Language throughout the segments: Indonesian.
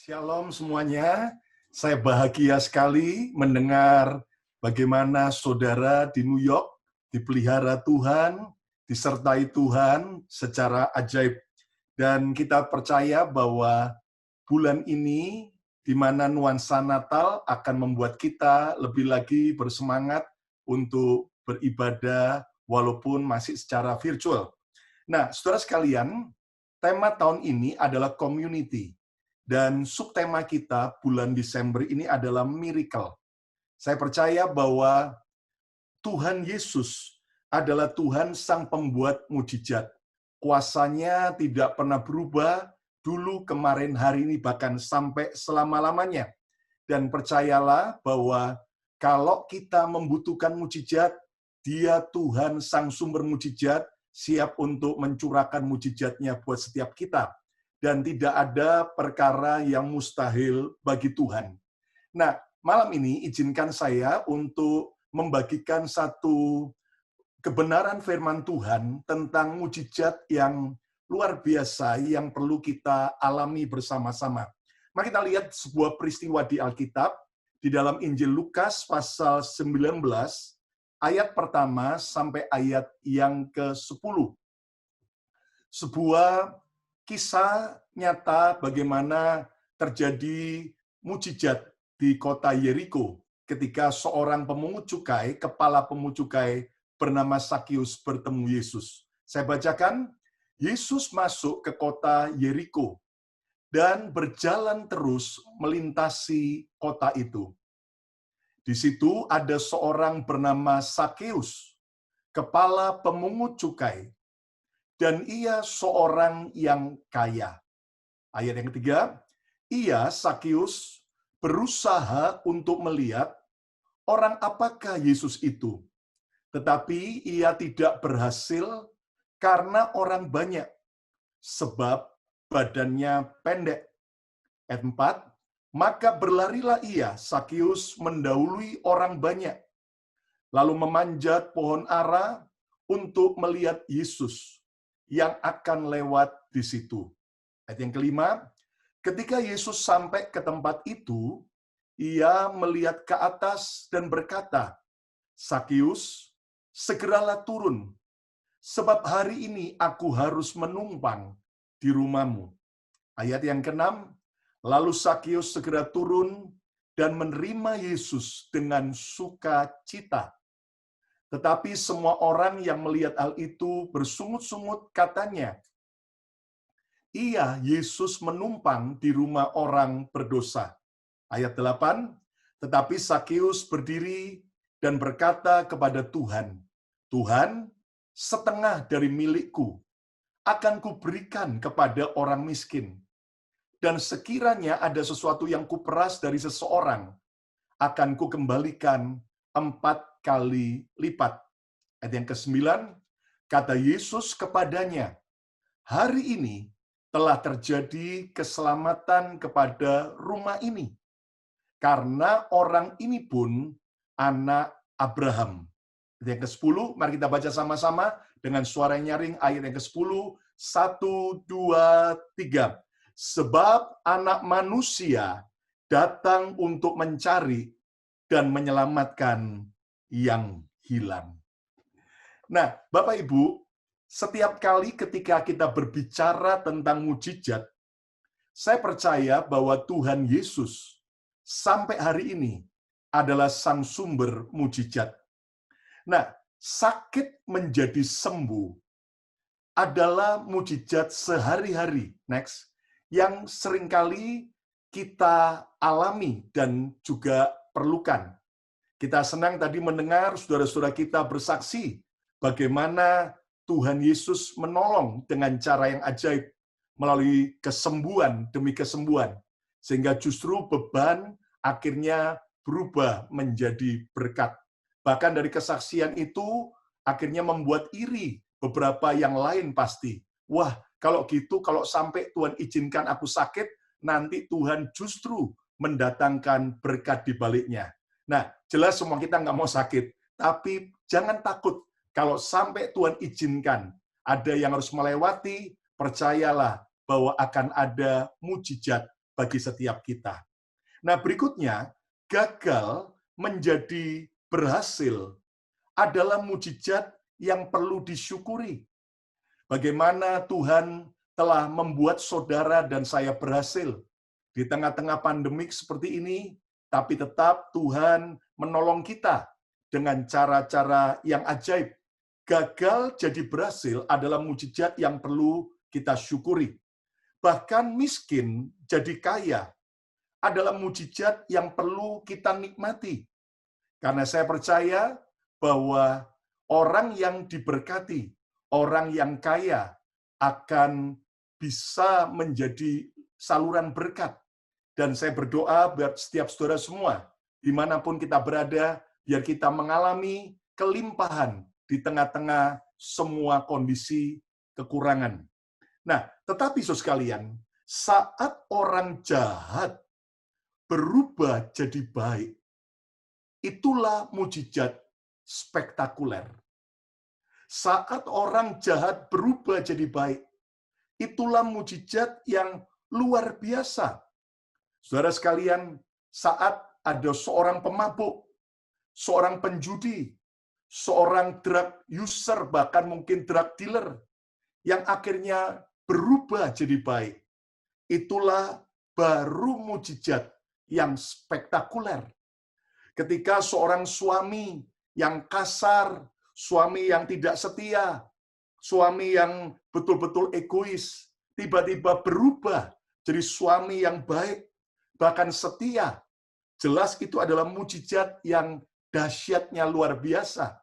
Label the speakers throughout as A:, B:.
A: Shalom semuanya, saya bahagia sekali mendengar bagaimana saudara di New York dipelihara Tuhan, disertai Tuhan secara ajaib. Dan kita percaya bahwa bulan ini, di mana nuansa Natal akan membuat kita lebih lagi bersemangat untuk beribadah walaupun masih secara virtual. Nah, saudara sekalian, tema tahun ini adalah community. Dan subtema kita bulan Desember ini adalah miracle. Saya percaya bahwa Tuhan Yesus adalah Tuhan sang pembuat mujizat. Kuasanya tidak pernah berubah, dulu, kemarin, hari ini, bahkan sampai selama-lamanya. Dan percayalah bahwa kalau kita membutuhkan mujizat, Dia Tuhan sang sumber mujizat, siap untuk mencurahkan mujizatnya buat setiap kita. Dan tidak ada perkara yang mustahil bagi Tuhan. Nah, malam ini izinkan saya untuk membagikan satu kebenaran firman Tuhan tentang mujizat yang luar biasa yang perlu kita alami bersama-sama. Mari kita lihat sebuah peristiwa di Alkitab, di dalam Injil Lukas pasal 19, ayat pertama sampai ayat yang ke-10. Sebuah kisah nyata bagaimana terjadi mujizat di kota Yeriko ketika seorang pemungut cukai, kepala pemungut cukai bernama Sakius bertemu Yesus. Saya bacakan, Yesus masuk ke kota Yeriko dan berjalan terus melintasi kota itu. Di situ ada seorang bernama Sakeus, kepala pemungut cukai, dan ia seorang yang kaya. Ayat yang ketiga, ia, Sakius, berusaha untuk melihat orang apakah Yesus itu. Tetapi ia tidak berhasil karena orang banyak, sebab badannya pendek. Ayat 4, maka berlarilah ia, Sakius, mendahului orang banyak, lalu memanjat pohon ara untuk melihat Yesus yang akan lewat di situ. Ayat yang kelima, ketika Yesus sampai ke tempat itu, ia melihat ke atas dan berkata, Sakius, segeralah turun, sebab hari ini aku harus menumpang di rumahmu. Ayat yang keenam, lalu Sakius segera turun dan menerima Yesus dengan sukacita. Tetapi semua orang yang melihat hal itu bersungut-sungut katanya, iya, Yesus menumpang di rumah orang berdosa. Ayat 8, tetapi Sakius berdiri dan berkata kepada Tuhan, Tuhan, setengah dari milikku akan kuberikan kepada orang miskin. Dan sekiranya ada sesuatu yang kuperas dari seseorang, akan kukembalikan 4 kali lipat. Ayat yang ke-9, kata Yesus kepadanya, hari ini telah terjadi keselamatan kepada rumah ini, karena orang ini pun anak Abraham. Ayat yang ke-10, mari kita baca sama-sama dengan suara nyaring, ayat yang ke-10, 1, 2, 3. Sebab anak manusia datang untuk mencari dan menyelamatkan yang hilang. Nah, Bapak Ibu, setiap kali ketika kita berbicara tentang mujizat, saya percaya bahwa Tuhan Yesus sampai hari ini adalah sang sumber mujizat. Nah, sakit menjadi sembuh adalah mujizat sehari-hari, next, yang seringkali kita alami dan juga perlukan. Kita senang tadi mendengar saudara-saudara kita bersaksi bagaimana Tuhan Yesus menolong dengan cara yang ajaib melalui kesembuhan demi kesembuhan. Sehingga justru beban akhirnya berubah menjadi berkat. Bahkan dari kesaksian itu akhirnya membuat iri beberapa yang lain pasti. Wah, kalau gitu, kalau sampai Tuhan izinkan aku sakit, nanti Tuhan justru mendatangkan berkat di baliknya. Nah, jelas semua kita nggak mau sakit. Tapi jangan takut. Kalau sampai Tuhan izinkan ada yang harus melewati, percayalah bahwa akan ada mujizat bagi setiap kita. Nah, berikutnya, gagal menjadi berhasil adalah mujizat yang perlu disyukuri. Bagaimana Tuhan telah membuat saudara dan saya berhasil di tengah-tengah pandemik seperti ini, tapi tetap Tuhan menolong kita dengan cara-cara yang ajaib. Gagal jadi berhasil adalah mujizat yang perlu kita syukuri. Bahkan miskin jadi kaya adalah mujizat yang perlu kita nikmati. Karena saya percaya bahwa orang yang diberkati, orang yang kaya akan bisa menjadi saluran berkat. Dan saya berdoa buat setiap saudara semua, dimanapun kita berada, biar kita mengalami kelimpahan di tengah-tengah semua kondisi kekurangan. Nah, tetapi saudara sekalian, saat orang jahat berubah jadi baik, itulah mujizat spektakuler. Saat orang jahat berubah jadi baik, itulah mujizat yang luar biasa. Saudara sekalian, saat ada seorang pemabuk, seorang penjudi, seorang drug user, bahkan mungkin drug dealer, yang akhirnya berubah jadi baik, itulah baru mujizat yang spektakuler. Ketika seorang suami yang kasar, suami yang tidak setia, suami yang betul-betul egois, tiba-tiba berubah jadi suami yang baik, bahkan setia. Jelas itu adalah mujizat yang dahsyatnya luar biasa.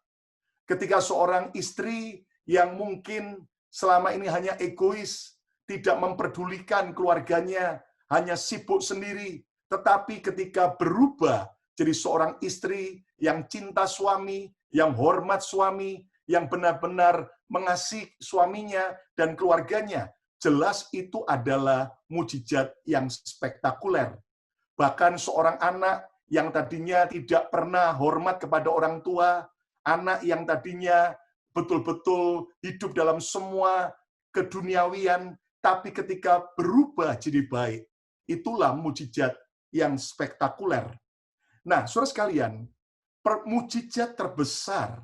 A: Ketika seorang istri yang mungkin selama ini hanya egois, tidak memperdulikan keluarganya, hanya sibuk sendiri, tetapi ketika berubah jadi seorang istri yang cinta suami, yang hormat suami, yang benar-benar mengasihi suaminya dan keluarganya, jelas itu adalah mujizat yang spektakuler. Bahkan seorang anak yang tadinya tidak pernah hormat kepada orang tua, anak yang tadinya betul-betul hidup dalam semua keduniawian, tapi ketika berubah jadi baik, itulah mujizat yang spektakuler. Nah, saudara sekalian, mujizat terbesar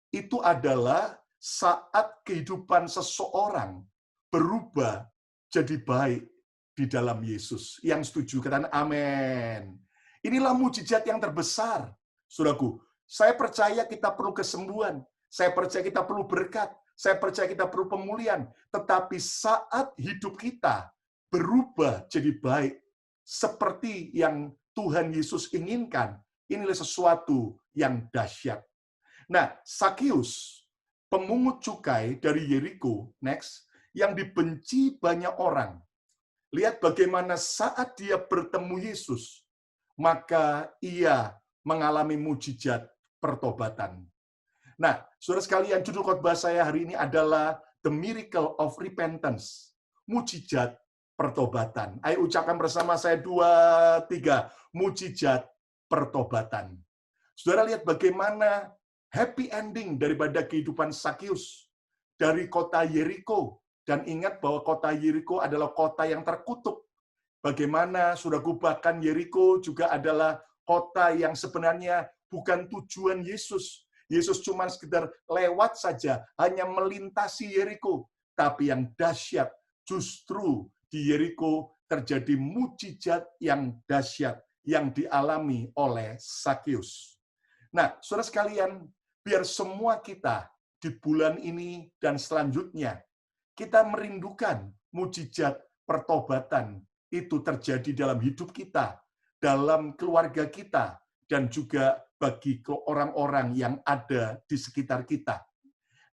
A: itu adalah saat kehidupan seseorang berubah jadi baik di dalam Yesus. Yang setuju, katakan amin. Inilah mujizat yang terbesar, saudaraku. Saya percaya kita perlu kesembuhan. Saya percaya kita perlu berkat. Saya percaya kita perlu pemulihan. Tetapi saat hidup kita berubah jadi baik, seperti yang Tuhan Yesus inginkan, inilah sesuatu yang dahsyat. Nah, Sakius, pemungut cukai dari Yeriko, next, yang dibenci banyak orang. Lihat bagaimana saat dia bertemu Yesus, maka ia mengalami mujizat pertobatan. Nah, saudara sekalian, judul khotbah saya hari ini adalah The Miracle of Repentance, mujizat pertobatan. Ayo ucapkan bersama saya 2, 3, mujizat pertobatan. Saudara lihat bagaimana happy ending daripada kehidupan Sakius dari kota Yeriko. Dan ingat bahwa kota Yeriko adalah kota yang terkutuk. Bagaimana saudaraku, bahkan Yeriko juga adalah kota yang sebenarnya bukan tujuan Yesus. Yesus cuma sekedar lewat saja, hanya melintasi Yeriko. Tapi yang dahsyat, justru di Yeriko terjadi mujizat yang dahsyat yang dialami oleh Sakius. Nah, saudara sekalian, biar semua kita di bulan ini dan selanjutnya, kita merindukan mujizat pertobatan itu terjadi dalam hidup kita, dalam keluarga kita, dan juga bagi orang-orang yang ada di sekitar kita.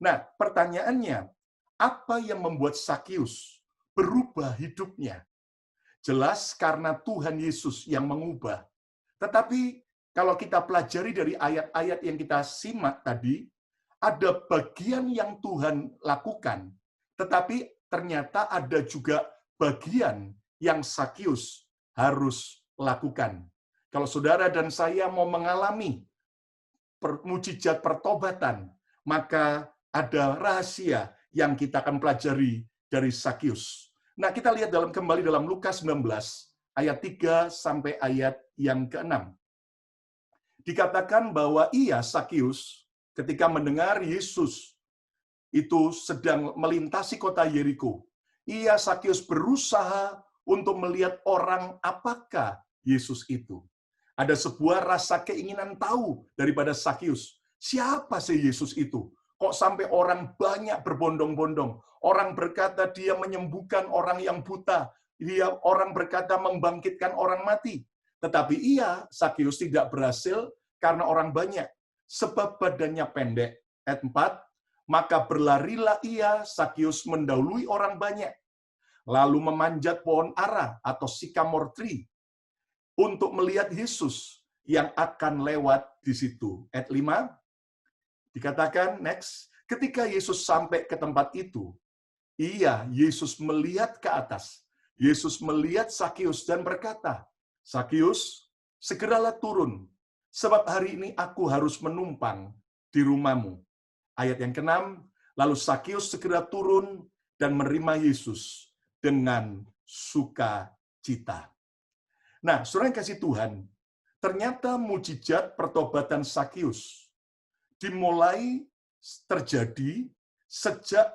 A: Nah, pertanyaannya, apa yang membuat Sakius berubah hidupnya? Jelas karena Tuhan Yesus yang mengubah. Tetapi kalau kita pelajari dari ayat-ayat yang kita simak tadi, ada bagian yang Tuhan lakukan, tetapi ternyata ada juga bagian yang Sakius harus lakukan. Kalau saudara dan saya mau mengalami mujizat pertobatan, maka ada rahasia yang kita akan pelajari dari Sakius. Nah, kita lihat kembali dalam Lukas 19 ayat 3 sampai ayat yang ke-6. Dikatakan bahwa ia, Sakius, ketika mendengar Yesus itu sedang melintasi kota Yeriko, ia, Sakius, berusaha untuk melihat orang apakah Yesus itu. Ada sebuah rasa keinginan tahu daripada Sakius. Siapa sih Yesus itu? Kok sampai orang banyak berbondong-bondong? Orang berkata dia menyembuhkan orang yang buta. Orang berkata membangkitkan orang mati. Tetapi ia, Sakius, tidak berhasil karena orang banyak. Sebab badannya pendek. Ayat 4, maka berlarilah ia, Sakius, mendahului orang banyak. Lalu memanjat pohon ara atau sycamore tree untuk melihat Yesus yang akan lewat di situ. Ayat 5, dikatakan, next, ketika Yesus sampai ke tempat itu, Yesus melihat ke atas. Yesus melihat Sakius dan berkata, Sakius, segeralah turun, sebab hari ini aku harus menumpang di rumahmu. Ayat yang ke-6, lalu Sakius segera turun dan menerima Yesus dengan sukacita. Nah, saudara yang kasih Tuhan, ternyata mujizat pertobatan Sakius dimulai terjadi sejak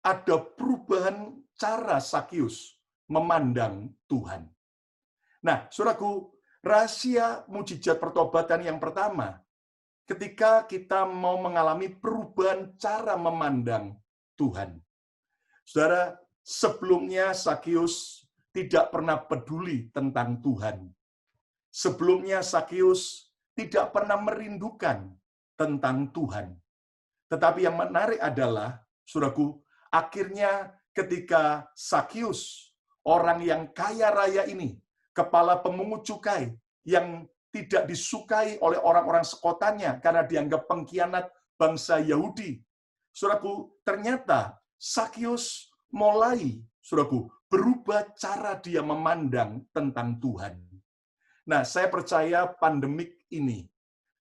A: ada perubahan cara Sakius memandang Tuhan. Nah, saudaraku, rahasia mujizat pertobatan yang pertama, ketika kita mau mengalami perubahan cara memandang Tuhan. Saudara, sebelumnya Sakius tidak pernah peduli tentang Tuhan. Sebelumnya Sakius tidak pernah merindukan tentang Tuhan. Tetapi yang menarik adalah, saudaraku, akhirnya ketika Sakius, orang yang kaya raya ini, kepala pemungut cukai, yang tidak disukai oleh orang-orang sekotanya karena dianggap pengkhianat bangsa Yahudi. Saudaraku, ternyata Sakius mulai, saudaraku, berubah cara dia memandang tentang Tuhan. Nah, saya percaya pandemik ini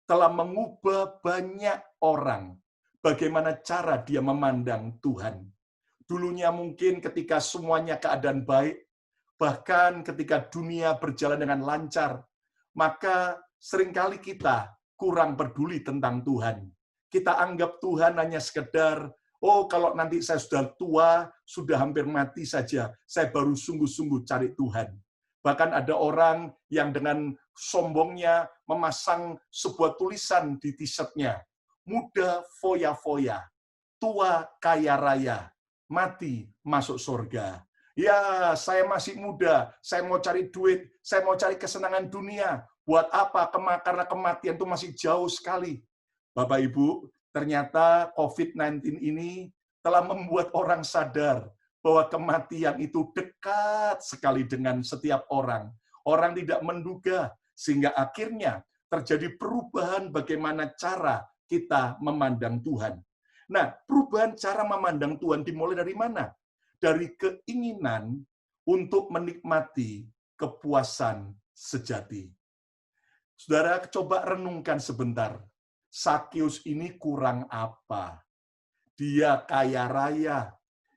A: telah mengubah banyak orang bagaimana cara dia memandang Tuhan. Dulunya mungkin ketika semuanya keadaan baik, bahkan ketika dunia berjalan dengan lancar, maka seringkali kita kurang peduli tentang Tuhan. Kita anggap Tuhan hanya sekedar, oh kalau nanti saya sudah tua, sudah hampir mati saja, saya baru sungguh-sungguh cari Tuhan. Bahkan ada orang yang dengan sombongnya memasang sebuah tulisan di t-shirt-nya. Muda foya-foya, tua kaya raya, mati masuk surga. Ya, saya masih muda, saya mau cari duit, saya mau cari kesenangan dunia. Buat apa? Karena kematian itu masih jauh sekali. Bapak Ibu, ternyata COVID-19 ini telah membuat orang sadar bahwa kematian itu dekat sekali dengan setiap orang. Orang tidak menduga, sehingga akhirnya terjadi perubahan bagaimana cara kita memandang Tuhan. Nah, perubahan cara memandang Tuhan dimulai dari mana? Dari keinginan untuk menikmati kepuasan sejati. Saudara, coba renungkan sebentar. Sakius ini kurang apa? Dia kaya raya.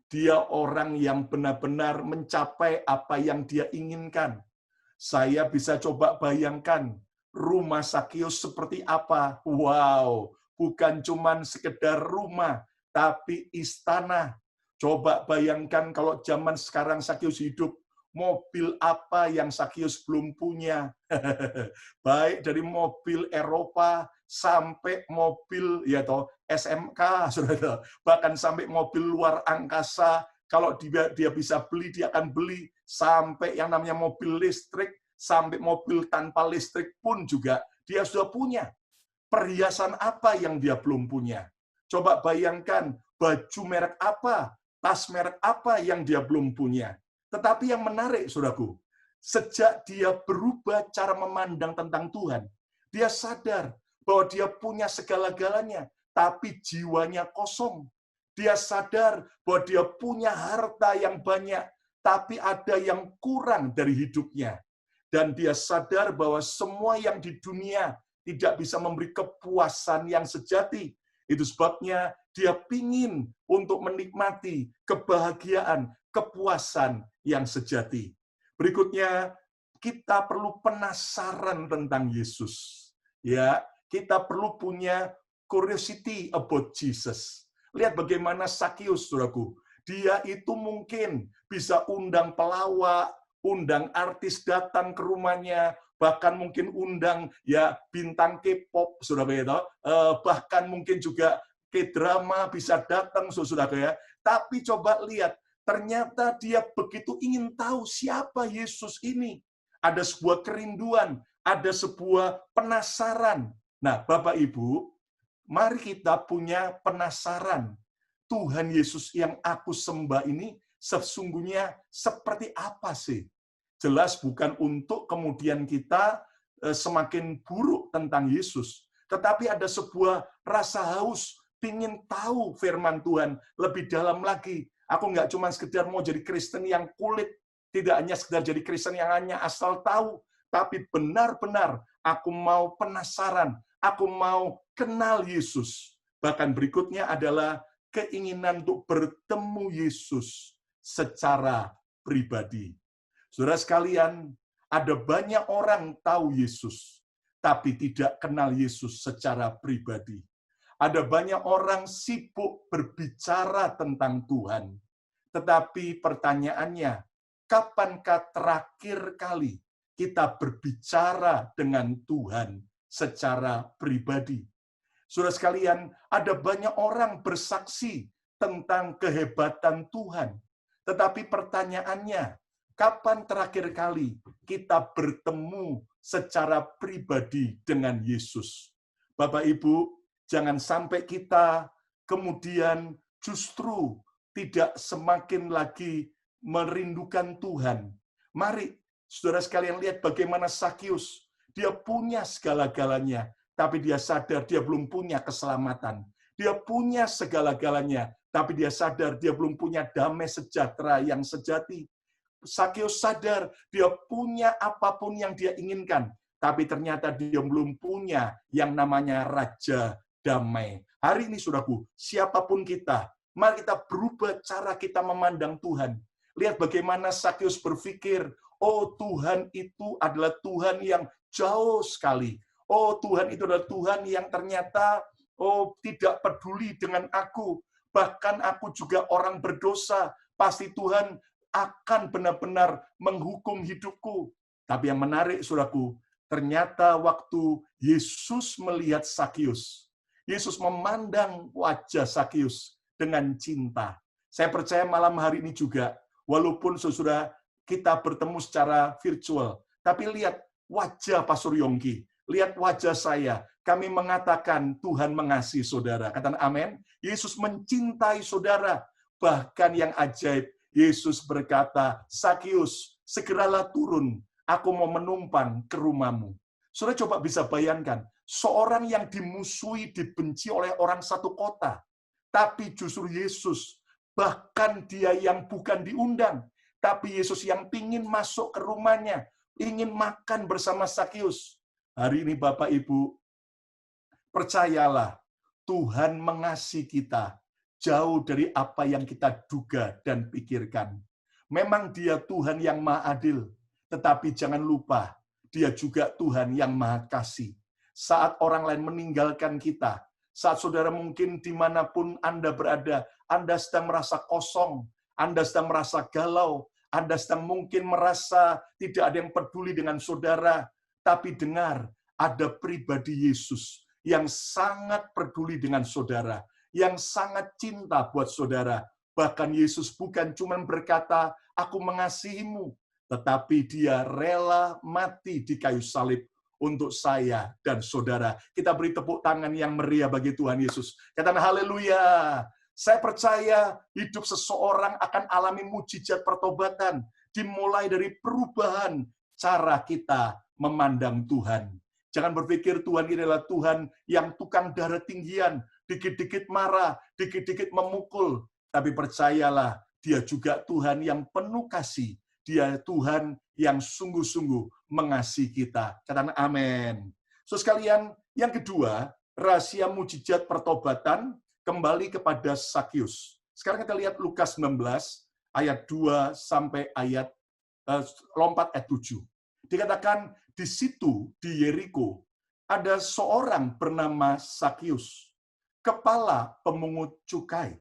A: Dia orang yang benar-benar mencapai apa yang dia inginkan. Saya bisa coba bayangkan rumah Sakius seperti apa. Wow, bukan cuma sekedar rumah, tapi istana. Coba bayangkan kalau zaman sekarang Sakius hidup, mobil apa yang Sakius belum punya. Baik dari mobil Eropa sampai mobil ya toh SMK, saudara. Bahkan sampai mobil luar angkasa, kalau dia bisa beli, dia akan beli. Sampai yang namanya mobil listrik, sampai mobil tanpa listrik pun juga dia sudah punya. Perhiasan apa yang dia belum punya? Coba bayangkan, baju merek apa, tas merek apa yang dia belum punya. Tetapi yang menarik, saudaraku, sejak dia berubah cara memandang tentang Tuhan, dia sadar bahwa dia punya segala-galanya, tapi jiwanya kosong. Dia sadar bahwa dia punya harta yang banyak, tapi ada yang kurang dari hidupnya. Dan dia sadar bahwa semua yang di dunia tidak bisa memberi kepuasan yang sejati. Itu sebabnya dia pingin untuk menikmati kebahagiaan, kepuasan yang sejati. Berikutnya, kita perlu penasaran tentang Yesus. Ya, kita perlu punya curiosity about Jesus. Lihat bagaimana Sakius, saudaraku. Dia itu mungkin bisa undang pelawak, undang artis datang ke rumahnya, bahkan mungkin undang ya bintang K-pop, saudara ya, bahkan mungkin juga K-drama bisa datang, saudara ya. Tapi coba lihat, ternyata dia begitu ingin tahu siapa Yesus ini. Ada sebuah kerinduan, ada sebuah penasaran. Nah, Bapak Ibu, mari kita punya penasaran. Tuhan Yesus yang aku sembah ini sesungguhnya seperti apa sih? Jelas bukan untuk kemudian kita semakin buruk tentang Yesus, tetapi ada sebuah rasa haus, ingin tahu firman Tuhan lebih dalam lagi. Aku nggak cuma sekedar mau jadi Kristen yang kulit, tidak hanya sekedar jadi Kristen yang hanya asal tahu, tapi benar-benar aku mau penasaran, aku mau kenal Yesus. Bahkan berikutnya adalah keinginan untuk bertemu Yesus secara pribadi. Saudara sekalian, ada banyak orang tahu Yesus, tapi tidak kenal Yesus secara pribadi. Ada banyak orang sibuk berbicara tentang Tuhan, tetapi pertanyaannya, kapankah terakhir kali kita berbicara dengan Tuhan secara pribadi? Saudara sekalian, ada banyak orang bersaksi tentang kehebatan Tuhan. Tetapi pertanyaannya, kapan terakhir kali kita bertemu secara pribadi dengan Yesus? Bapak Ibu, jangan sampai kita kemudian justru tidak semakin lagi merindukan Tuhan. Mari, saudara sekalian, lihat bagaimana Sakius. Dia punya segala-galanya, tapi dia sadar dia belum punya keselamatan. Dia punya segala-galanya, tapi dia sadar dia belum punya damai sejahtera yang sejati. Sakius sadar dia punya apapun yang dia inginkan, tapi ternyata dia belum punya yang namanya Raja Damai. Hari ini, saudaraku, siapapun kita, mari kita berubah cara kita memandang Tuhan. Lihat bagaimana Sakius berpikir, oh Tuhan itu adalah Tuhan yang jauh sekali. Oh, Tuhan itu adalah Tuhan yang ternyata tidak peduli dengan aku. Bahkan aku juga orang berdosa. Pasti Tuhan akan benar-benar menghukum hidupku. Tapi yang menarik, saudaraku, ternyata waktu Yesus melihat Sakius, Yesus memandang wajah Sakius dengan cinta. Saya percaya malam hari ini juga, walaupun saudara kita bertemu secara virtual, tapi lihat wajah Pastor Yongki. Lihat wajah saya, kami mengatakan Tuhan mengasihi saudara. Katakan amin. Yesus mencintai saudara. Bahkan yang ajaib, Yesus berkata, Sakius, segeralah turun, aku mau menumpang ke rumahmu. Saudara coba bisa bayangkan, seorang yang dimusuhi, dibenci oleh orang satu kota, tapi justru Yesus, bahkan dia yang bukan diundang, tapi Yesus yang ingin masuk ke rumahnya, ingin makan bersama Sakius. Hari ini Bapak Ibu, percayalah, Tuhan mengasihi kita jauh dari apa yang kita duga dan pikirkan. Memang dia Tuhan yang maha adil, tetapi jangan lupa, dia juga Tuhan yang maha kasih. Saat orang lain meninggalkan kita, saat saudara mungkin dimanapun Anda berada, Anda sedang merasa kosong, Anda sedang merasa galau, Anda sedang mungkin merasa tidak ada yang peduli dengan saudara, tapi dengar, ada pribadi Yesus yang sangat peduli dengan saudara, yang sangat cinta buat saudara. Bahkan Yesus bukan cuma berkata, aku mengasihimu, tetapi dia rela mati di kayu salib untuk saya dan saudara. Kita beri tepuk tangan yang meriah bagi Tuhan Yesus. Katakan haleluya. Saya percaya hidup seseorang akan alami mujizat pertobatan, dimulai dari perubahan cara kita memandang Tuhan. Jangan berpikir Tuhan ini adalah Tuhan yang tukang darah tinggian, dikit-dikit marah, dikit-dikit memukul. Tapi percayalah, dia juga Tuhan yang penuh kasih. Dia Tuhan yang sungguh-sungguh mengasihi kita. Katakan amin. So sekalian, yang kedua, rahasia mujizat pertobatan kembali kepada Sakius. Sekarang kita lihat Lukas 19 ayat 2 sampai ayat lompat ayat 7. Dikatakan di situ, di Yeriko, ada seorang bernama Sakius, kepala pemungut cukai.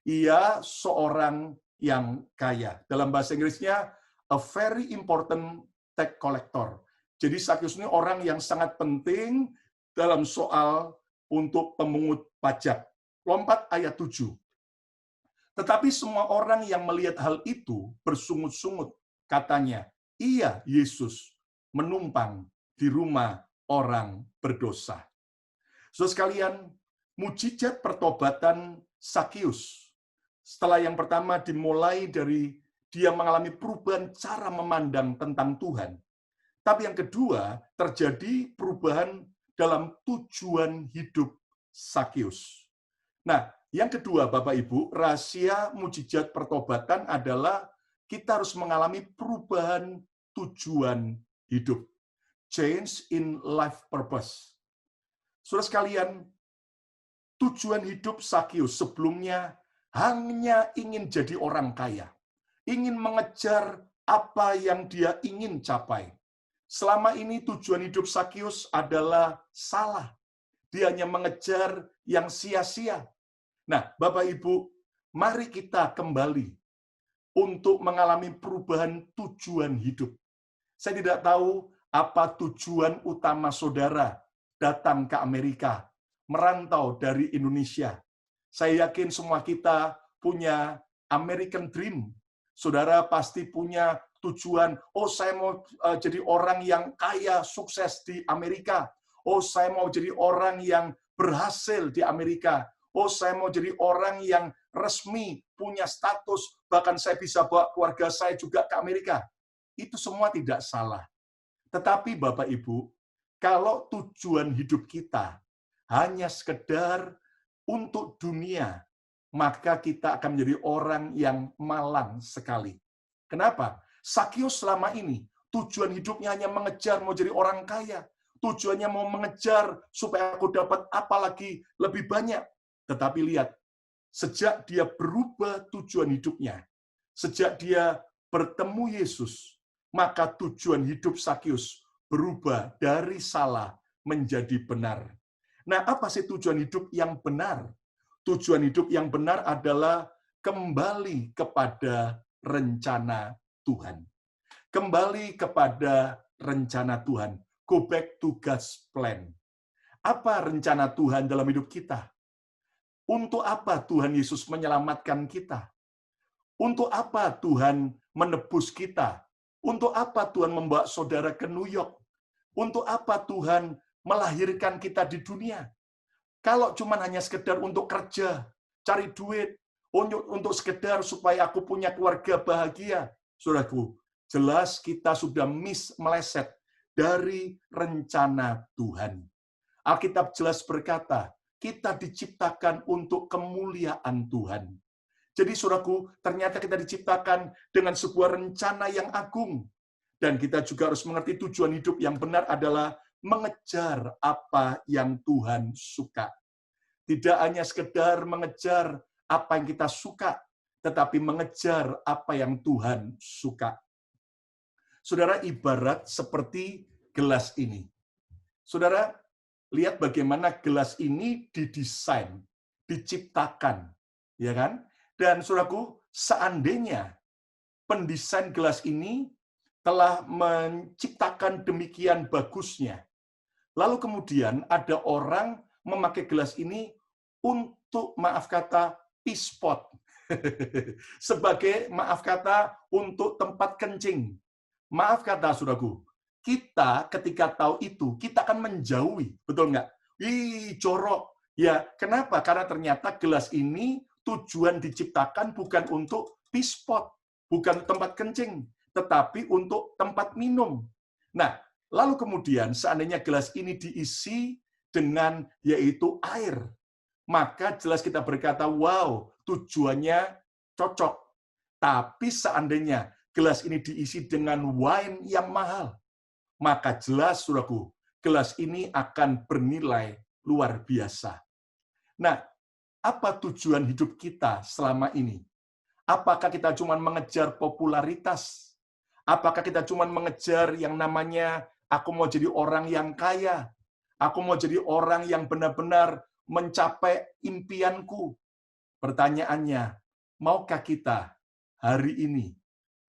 A: Ia seorang yang kaya. Dalam bahasa Inggrisnya, a very important tax collector. Jadi Sakius ini orang yang sangat penting dalam soal untuk pemungut pajak. Lompat ayat 7. Tetapi semua orang yang melihat hal itu bersungut-sungut. Katanya, iya Yesus menumpang di rumah orang berdosa. Saudara sekalian, mujizat pertobatan Sakius. Setelah yang pertama dimulai dari dia mengalami perubahan cara memandang tentang Tuhan. Tapi yang kedua, terjadi perubahan dalam tujuan hidup Sakius. Nah, yang kedua, Bapak Ibu, rahasia mujizat pertobatan adalah kita harus mengalami perubahan tujuan hidup. Change in life purpose. Saudara sekalian, tujuan hidup Sakius sebelumnya hanya ingin jadi orang kaya. Ingin mengejar apa yang dia ingin capai. Selama ini tujuan hidup Sakius adalah salah. Dia hanya mengejar yang sia-sia. Nah, Bapak Ibu, mari kita kembali untuk mengalami perubahan tujuan hidup. Saya tidak tahu apa tujuan utama saudara datang ke Amerika, merantau dari Indonesia. Saya yakin semua kita punya American Dream. Saudara pasti punya tujuan, oh saya mau jadi orang yang kaya, sukses di Amerika. Oh saya mau jadi orang yang berhasil di Amerika. Oh, saya mau jadi orang yang resmi, punya status, bahkan saya bisa bawa keluarga saya juga ke Amerika. Itu semua tidak salah. Tetapi Bapak Ibu, kalau tujuan hidup kita hanya sekedar untuk dunia, maka kita akan menjadi orang yang malang sekali. Kenapa? Sakius selama ini, tujuan hidupnya hanya mengejar mau jadi orang kaya. Tujuannya mau mengejar supaya aku dapat apa lagi lebih banyak. Tetapi lihat, sejak dia berubah tujuan hidupnya, sejak dia bertemu Yesus, maka tujuan hidup Sakius berubah dari salah menjadi benar. Nah, apa sih tujuan hidup yang benar? Tujuan hidup yang benar adalah kembali kepada rencana Tuhan. Kembali kepada rencana Tuhan. Go back to God's plan. Apa rencana Tuhan dalam hidup kita? Untuk apa Tuhan Yesus menyelamatkan kita? Untuk apa Tuhan menebus kita? Untuk apa Tuhan membawa saudara ke New York? Untuk apa Tuhan melahirkan kita di dunia? Kalau cuma hanya sekedar untuk kerja, cari duit, untuk sekedar supaya aku punya keluarga bahagia, saudaraku, jelas kita sudah meleset dari rencana Tuhan. Alkitab jelas berkata, kita diciptakan untuk kemuliaan Tuhan. Jadi saudaraku, ternyata kita diciptakan dengan sebuah rencana yang agung. Dan kita juga harus mengerti tujuan hidup yang benar adalah mengejar apa yang Tuhan suka. Tidak hanya sekedar mengejar apa yang kita suka, tetapi mengejar apa yang Tuhan suka. Saudara, ibarat seperti gelas ini. Saudara, lihat bagaimana gelas ini didesain, diciptakan, ya kan? Dan saudaraku, seandainya pendesain gelas ini telah menciptakan demikian bagusnya, lalu kemudian ada orang memakai gelas ini untuk, maaf kata, pispot, sebagai, maaf kata, untuk tempat kencing. Maaf kata, saudaraku, kita ketika tahu itu, kita akan menjauhi, betul nggak? Ih, jorok. Ya, kenapa? Karena ternyata gelas ini tujuan diciptakan bukan untuk pispot, bukan tempat kencing, tetapi untuk tempat minum. Nah, lalu kemudian seandainya gelas ini diisi dengan yaitu air, maka jelas kita berkata, wow, tujuannya cocok. Tapi seandainya gelas ini diisi dengan wine yang mahal, maka jelas, saudaraku, gelas ini akan bernilai luar biasa. Nah, apa tujuan hidup kita selama ini? Apakah kita cuma mengejar popularitas? Apakah kita cuma mengejar yang namanya aku mau jadi orang yang kaya, aku mau jadi orang yang benar-benar mencapai impianku? Pertanyaannya, maukah kita hari ini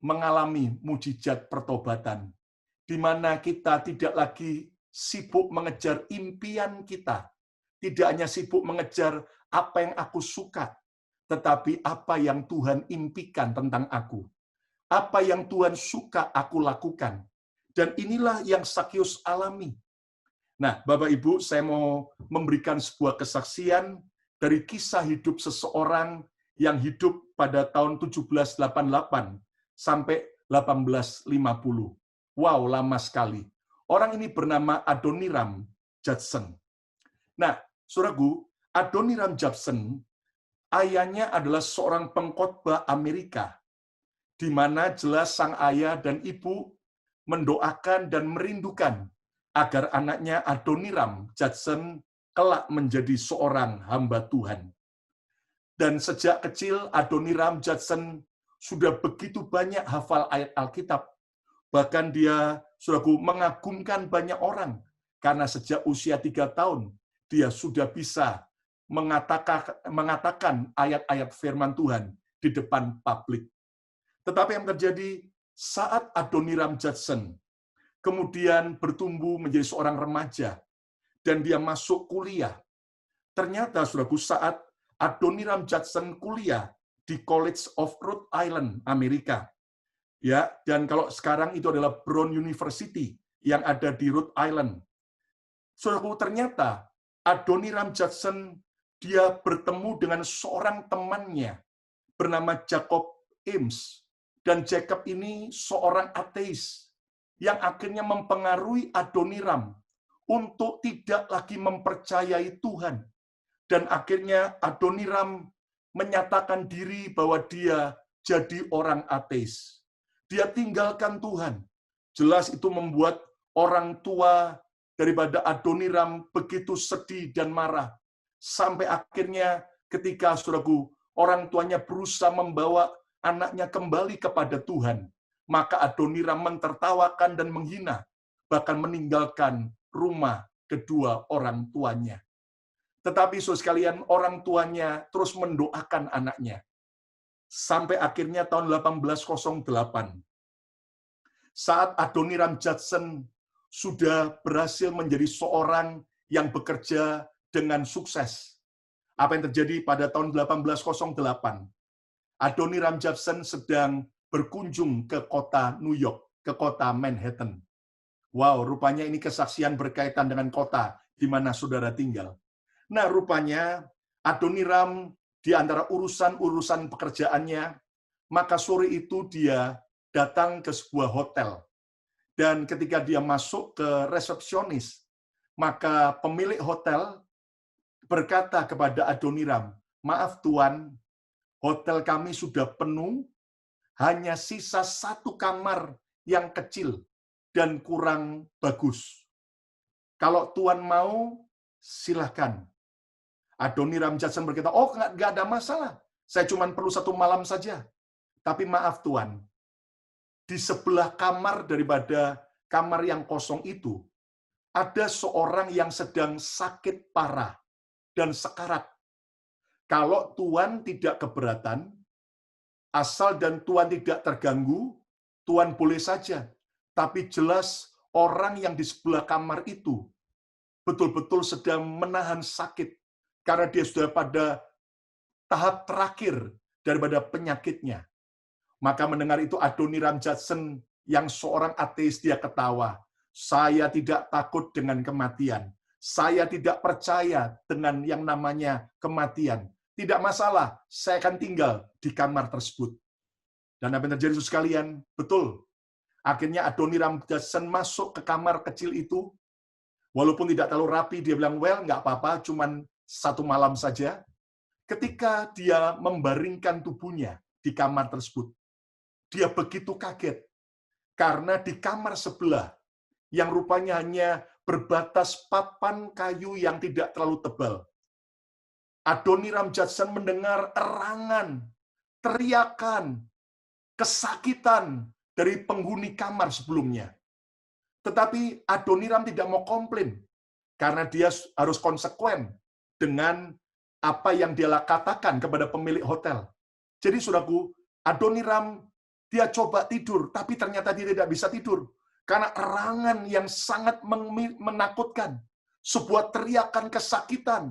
A: mengalami mujizat pertobatan, di mana kita tidak lagi sibuk mengejar impian kita, tidak hanya sibuk mengejar apa yang aku suka, tetapi apa yang Tuhan impikan tentang aku. Apa yang Tuhan suka aku lakukan. Dan inilah yang Sakyus alami. Nah, Bapak Ibu, saya mau memberikan sebuah kesaksian dari kisah hidup seseorang yang hidup pada tahun 1788 sampai 1850. Wow, lama sekali. Orang ini bernama Adoniram Judson. Nah, saudaraku, Adoniram Judson, ayahnya adalah seorang pengkhotbah Amerika, di mana jelas sang ayah dan ibu mendoakan dan merindukan agar anaknya Adoniram Judson kelak menjadi seorang hamba Tuhan. Dan sejak kecil Adoniram Judson sudah begitu banyak hafal ayat Alkitab. Bahkan dia, saudaraku, mengagumkan banyak orang. Karena sejak usia 3 tahun, dia sudah bisa mengatakan ayat-ayat firman Tuhan di depan publik. Tetapi yang terjadi saat Adoniram Judson kemudian bertumbuh menjadi seorang remaja dan dia masuk kuliah. Ternyata, saudaraku, saat Adoniram Judson kuliah di College of Rhode Island, Amerika, ya, dan kalau sekarang itu adalah Brown University yang ada di Rhode Island. Saudaraku, ternyata Adoniram Judson dia bertemu dengan seorang temannya bernama Jacob Ames. Dan Jacob ini seorang ateis yang akhirnya mempengaruhi Adoniram untuk tidak lagi mempercayai Tuhan. Dan akhirnya Adoniram menyatakan diri bahwa dia jadi orang ateis. Dia tinggalkan Tuhan. Jelas itu membuat orang tua daripada Adoniram begitu sedih dan marah. Sampai akhirnya ketika, saudaraku, orang tuanya berusaha membawa anaknya kembali kepada Tuhan, maka Adoniram mentertawakan dan menghina, bahkan meninggalkan rumah kedua orang tuanya. Tetapi saudara sekalian, orang tuanya terus mendoakan anaknya. Sampai akhirnya tahun 1808, saat Adoniram Judson sudah berhasil menjadi seorang yang bekerja dengan sukses. Apa yang terjadi pada tahun 1808? Adoniram Judson sedang berkunjung ke kota New York, ke kota Manhattan. Wow, rupanya ini kesaksian berkaitan dengan kota di mana saudara tinggal. Nah, rupanya Adoniram di antara urusan-urusan pekerjaannya, maka sore itu dia datang ke sebuah hotel. Dan ketika dia masuk ke resepsionis, maka pemilik hotel berkata kepada Adoniram, "Maaf Tuan, hotel kami sudah penuh, hanya sisa satu kamar yang kecil dan kurang bagus. Kalau Tuan mau, silahkan." Adoniram Judson berkata, "Oh, nggak ada masalah. Saya cuma perlu satu malam saja. Tapi maaf Tuan, di sebelah kamar daripada kamar yang kosong itu, ada seorang yang sedang sakit parah dan sekarat. Kalau Tuan tidak keberatan, asal dan Tuan tidak terganggu, Tuan boleh saja. Tapi jelas orang yang di sebelah kamar itu betul-betul sedang menahan sakit karena dia sudah pada tahap terakhir daripada penyakitnya." Maka mendengar itu Adoniram Judson yang seorang ateis, dia ketawa. "Saya tidak takut dengan kematian. Saya tidak percaya dengan yang namanya kematian. Tidak masalah, saya akan tinggal di kamar tersebut." Dan apa yang terjadi sekalian? Betul. Akhirnya Adoniram Judson masuk ke kamar kecil itu. Walaupun tidak terlalu rapi, dia bilang, "Well, nggak apa-apa, cuman satu malam saja." Ketika dia membaringkan tubuhnya di kamar tersebut, dia begitu kaget. Karena di kamar sebelah, yang rupanya hanya berbatas papan kayu yang tidak terlalu tebal, Adoniram Judson mendengar erangan, teriakan, kesakitan dari penghuni kamar sebelumnya. Tetapi Adoniram tidak mau komplain, karena dia harus konsekuen dengan apa yang dia katakan kepada pemilik hotel. Jadi saudaraku, Adoniram dia coba tidur, tapi ternyata dia tidak bisa tidur. Karena erangan yang sangat menakutkan, sebuah teriakan kesakitan,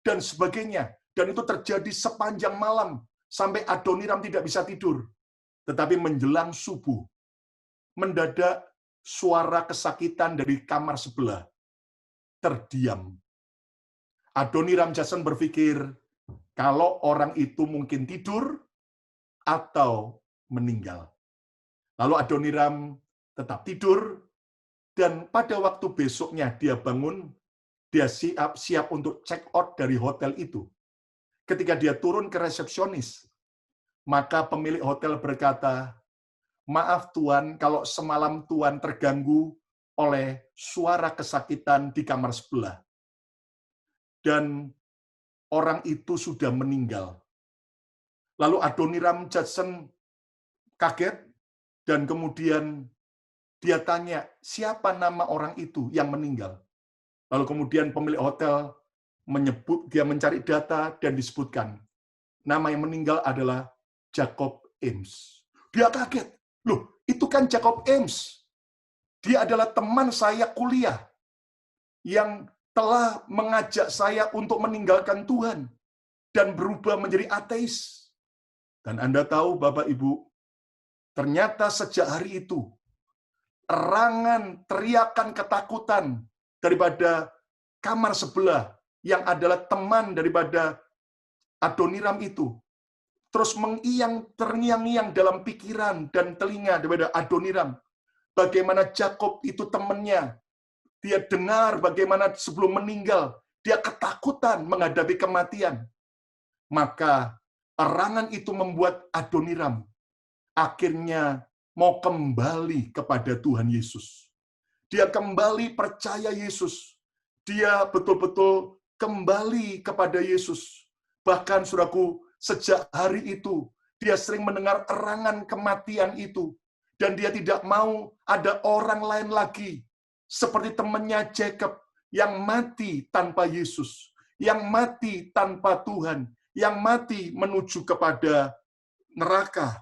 A: dan sebagainya. Dan itu terjadi sepanjang malam, sampai Adoniram tidak bisa tidur. Tetapi menjelang subuh, mendadak suara kesakitan dari kamar sebelah terdiam. Adoniram Judson berpikir, kalau orang itu mungkin tidur atau meninggal. Lalu Adoniram tetap tidur, dan pada waktu besoknya dia bangun, dia siap untuk check out dari hotel itu. Ketika dia turun ke resepsionis, maka pemilik hotel berkata, "Maaf Tuan, kalau semalam Tuan terganggu oleh suara kesakitan di kamar sebelah. Dan orang itu sudah meninggal." Lalu Adoniram Judson kaget, dan kemudian dia tanya, siapa nama orang itu yang meninggal? Lalu kemudian pemilik hotel dia mencari data dan disebutkan, nama yang meninggal adalah Jacob Ames. Dia kaget, loh itu kan Jacob Ames. Dia adalah teman saya kuliah yang telah mengajak saya untuk meninggalkan Tuhan dan berubah menjadi ateis. Dan Anda tahu Bapak Ibu, ternyata sejak hari itu, erangan, teriakan ketakutan daripada kamar sebelah yang adalah teman daripada Adoniram itu terus terngiang-ngiang dalam pikiran dan telinga daripada Adoniram. Bagaimana Jacob itu temannya. Dia dengar bagaimana sebelum meninggal dia ketakutan menghadapi kematian. Maka erangan itu membuat Adoniram akhirnya mau kembali kepada Tuhan Yesus. Dia kembali percaya Yesus. Dia betul-betul kembali kepada Yesus. Bahkan saudaraku, sejak hari itu, dia sering mendengar erangan kematian itu. Dan dia tidak mau ada orang lain lagi. Seperti temannya Jacob yang mati tanpa Yesus. Yang mati tanpa Tuhan. Yang mati menuju kepada neraka.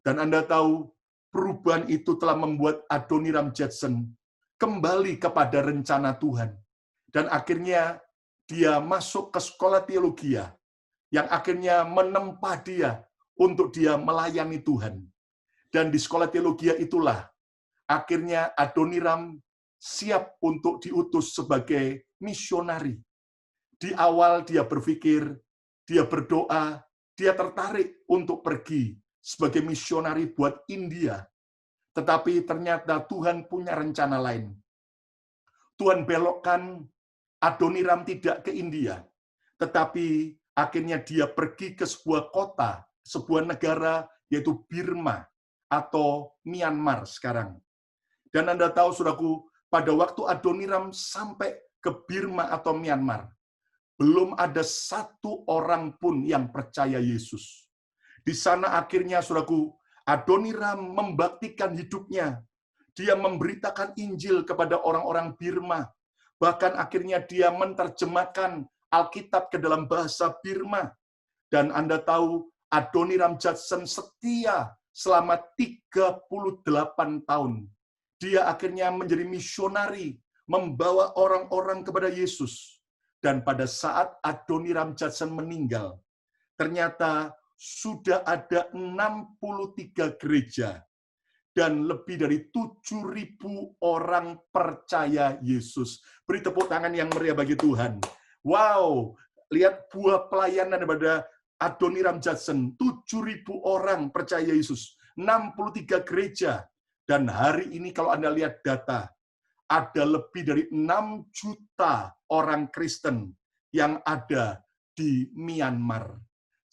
A: Dan Anda tahu, perubahan itu telah membuat Adoniram Judson kembali kepada rencana Tuhan. Dan akhirnya dia masuk ke sekolah teologi yang akhirnya menempa dia untuk dia melayani Tuhan. Dan di sekolah teologi itulah akhirnya Adoniram siap untuk diutus sebagai misionari. Di awal dia berpikir, dia berdoa, dia tertarik untuk pergi sebagai misionari buat India. Tetapi ternyata Tuhan punya rencana lain. Tuhan belokkan Adoniram tidak ke India, tetapi akhirnya dia pergi ke sebuah kota, sebuah negara, yaitu Burma atau Myanmar sekarang. Dan Anda tahu, saudaraku, pada waktu Adoniram sampai ke Burma atau Myanmar, belum ada satu orang pun yang percaya Yesus. Di sana akhirnya, saudaraku, Adoniram membaktikan hidupnya. Dia memberitakan Injil kepada orang-orang Burma. Bahkan akhirnya dia menerjemahkan Alkitab ke dalam bahasa Burma. Dan Anda tahu, Adoniram Judson setia selama 38 tahun. Dia akhirnya menjadi misionari, membawa orang-orang kepada Yesus. Dan pada saat Adoniram Judson meninggal, ternyata sudah ada 63 gereja dan lebih dari 7.000 orang percaya Yesus. Beri tepuk tangan yang meriah bagi Tuhan. Wow, lihat buah pelayanan daripada Adoniram Judson. 7.000 orang percaya Yesus. 63 gereja. Dan hari ini kalau Anda lihat data, ada lebih dari 6 juta orang Kristen yang ada di Myanmar.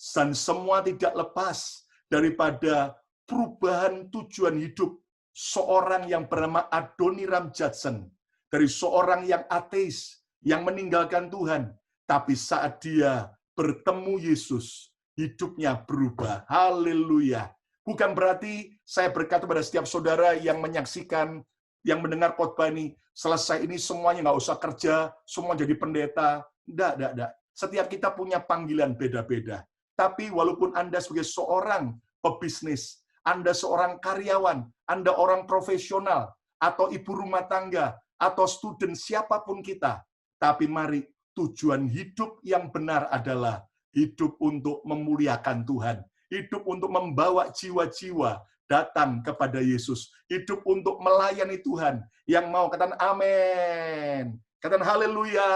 A: Dan semua tidak lepas daripada perubahan tujuan hidup seorang yang bernama Adoniram Judson. Dari seorang yang ateis, yang meninggalkan Tuhan. Tapi saat dia bertemu Yesus, hidupnya berubah. Haleluya. Bukan berarti saya berkata pada setiap saudara yang menyaksikan, yang mendengar khotbah ini, selesai ini semuanya nggak usah kerja, semua jadi pendeta. Enggak. Setiap kita punya panggilan beda-beda. Tapi walaupun Anda sebagai seorang pebisnis, Anda seorang karyawan, Anda orang profesional, atau ibu rumah tangga, atau student, siapapun kita, tapi mari tujuan hidup yang benar adalah hidup untuk memuliakan Tuhan. Hidup untuk membawa jiwa-jiwa datang kepada Yesus. Hidup untuk melayani Tuhan. Yang mau katakan amin. Katakan haleluya.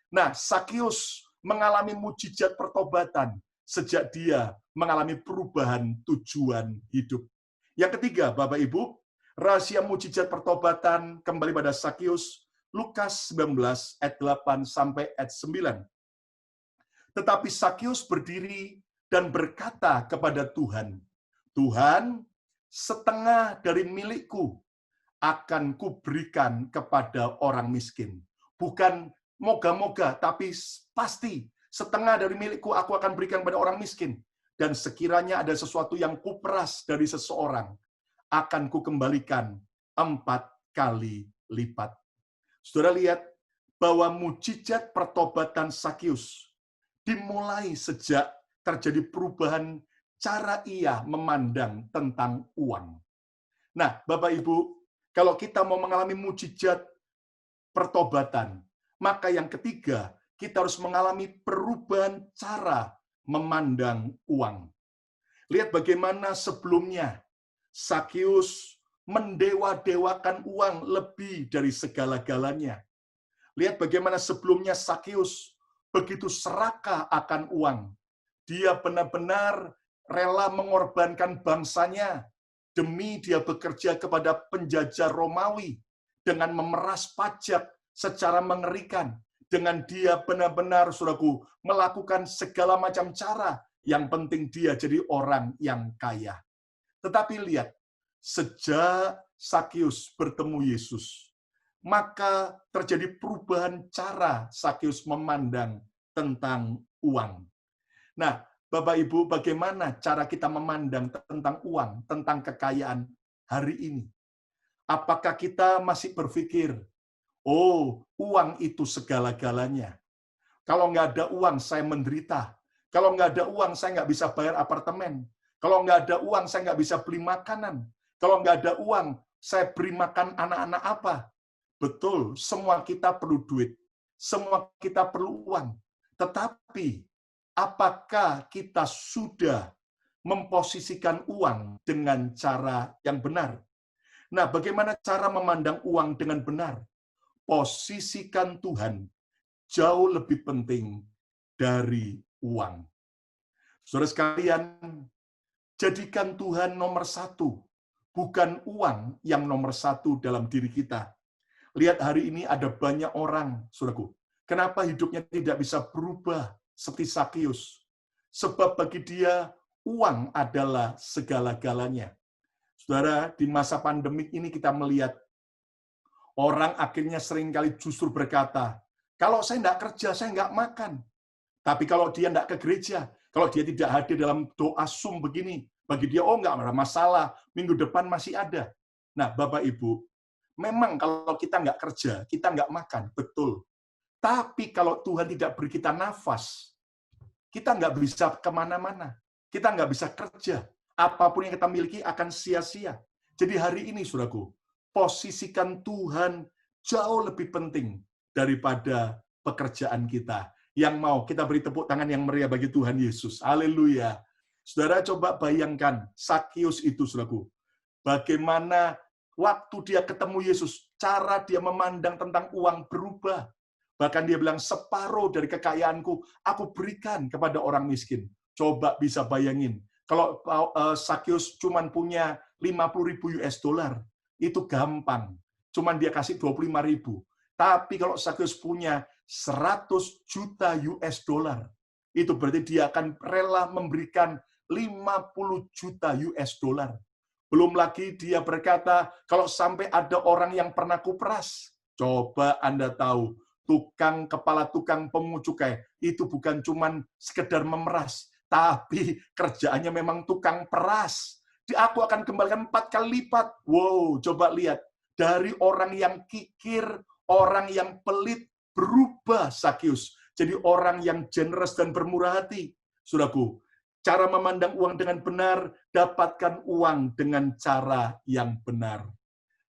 A: Nah, Sakius mengalami mujizat pertobatan sejak dia mengalami perubahan tujuan hidup. Yang ketiga, Bapak Ibu, rahasia mujizat pertobatan kembali pada Sakius, Lukas 19 ayat 8 sampai ayat 9. Tetapi Sakius berdiri dan berkata kepada Tuhan, Tuhan, setengah dari milikku akan kuberikan kepada orang miskin. Bukan moga-moga, tapi pasti setengah dari milikku aku akan berikan kepada orang miskin. Dan sekiranya ada sesuatu yang kuperas dari seseorang, akan kukembalikan 4 kali lipat. Saudara lihat bahwa mujizat pertobatan Sakius dimulai sejak terjadi perubahan cara ia memandang tentang uang. Nah, Bapak Ibu, kalau kita mau mengalami mujizat pertobatan, maka yang ketiga, kita harus mengalami perubahan cara memandang uang. Lihat bagaimana sebelumnya Sakius mendewa-dewakan uang lebih dari segala-galanya. Lihat bagaimana sebelumnya Sakius begitu serakah akan uang. Dia benar-benar rela mengorbankan bangsanya demi dia bekerja kepada penjajah Romawi dengan memeras pajak secara mengerikan. Dengan dia benar-benar, saudaraku, melakukan segala macam cara. Yang penting dia jadi orang yang kaya. Tetapi lihat, sejak Sakius bertemu Yesus, maka terjadi perubahan cara Sakius memandang tentang uang. Nah, Bapak Ibu, bagaimana cara kita memandang tentang uang, tentang kekayaan hari ini? Apakah kita masih berpikir, oh, uang itu segala-galanya. Kalau nggak ada uang, saya menderita. Kalau nggak ada uang, saya nggak bisa bayar apartemen. Kalau nggak ada uang, saya nggak bisa beli makanan. Kalau nggak ada uang, saya beri makan anak-anak apa? Betul, semua kita perlu duit. Semua kita perlu uang. Tetapi, apakah kita sudah memposisikan uang dengan cara yang benar? Nah, bagaimana cara memandang uang dengan benar? Posisikan Tuhan jauh lebih penting dari uang. Saudara sekalian, jadikan Tuhan nomor satu, bukan uang yang nomor satu dalam diri kita. Lihat hari ini ada banyak orang, saudaraku. Kenapa hidupnya tidak bisa berubah seperti Sakius? Sebab bagi dia, uang adalah segala-galanya. Saudara, di masa pandemik ini kita melihat orang akhirnya seringkali justru berkata, kalau saya tidak kerja, saya nggak makan. Tapi kalau dia tidak ke gereja, kalau dia tidak hadir dalam doa Zoom begini, bagi dia, oh nggak ada masalah, minggu depan masih ada. Nah, Bapak Ibu, memang kalau kita nggak kerja, kita nggak makan, betul. Tapi kalau Tuhan tidak beri kita nafas, kita nggak bisa kemana-mana. Kita nggak bisa kerja. Apapun yang kita miliki akan sia-sia. Jadi hari ini, saudaraku, posisikan Tuhan jauh lebih penting daripada pekerjaan kita. Yang mau kita beri tepuk tangan yang meriah bagi Tuhan Yesus. Haleluya. Saudara coba bayangkan, Sakius itu, saudaraku. Bagaimana waktu dia ketemu Yesus, cara dia memandang tentang uang berubah. Bahkan dia bilang, separuh dari kekayaanku, aku berikan kepada orang miskin. Coba bisa bayangin, kalau Sakius cuma punya 50.000 US dollar, itu gampang. Cuman dia kasih 25.000. Tapi kalau Sakius punya 100 juta US dollar, itu berarti dia akan rela memberikan 50 juta US dollar. Belum lagi dia berkata, kalau sampai ada orang yang pernah kuperas, coba Anda tahu, kepala tukang pemungut cukai itu bukan cuma sekedar memeras, tapi kerjaannya memang tukang peras. Aku akan kembalikan 4 kali lipat. Wow, coba lihat. Dari orang yang kikir, orang yang pelit, berubah Sakius. Jadi orang yang generous dan bermurah hati. Saudaraku, cara memandang uang dengan benar, dapatkan uang dengan cara yang benar.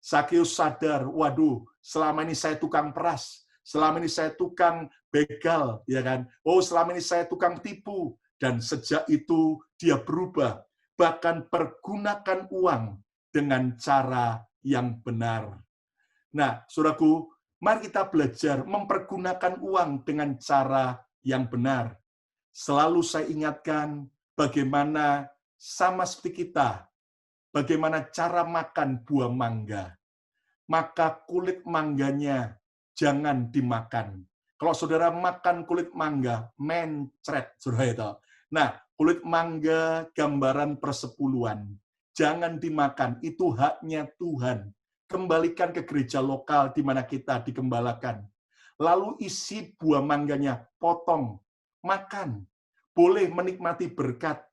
A: Sakius sadar, waduh, selama ini saya tukang peras, selama ini saya tukang begal, ya kan? Oh, selama ini saya tukang tipu. Dan sejak itu dia berubah. Bahkan pergunakan uang dengan cara yang benar. Nah, saudaraku, mari kita belajar mempergunakan uang dengan cara yang benar. Selalu saya ingatkan bagaimana sama seperti kita, bagaimana cara makan buah mangga. Maka kulit mangganya jangan dimakan. Kalau saudara makan kulit mangga, mencret, saudara itu. Nah, kulit mangga gambaran persepuluhan. Jangan dimakan, itu haknya Tuhan. Kembalikan ke gereja lokal di mana kita digembalakan. Lalu isi buah mangganya, potong, makan. Boleh menikmati berkat.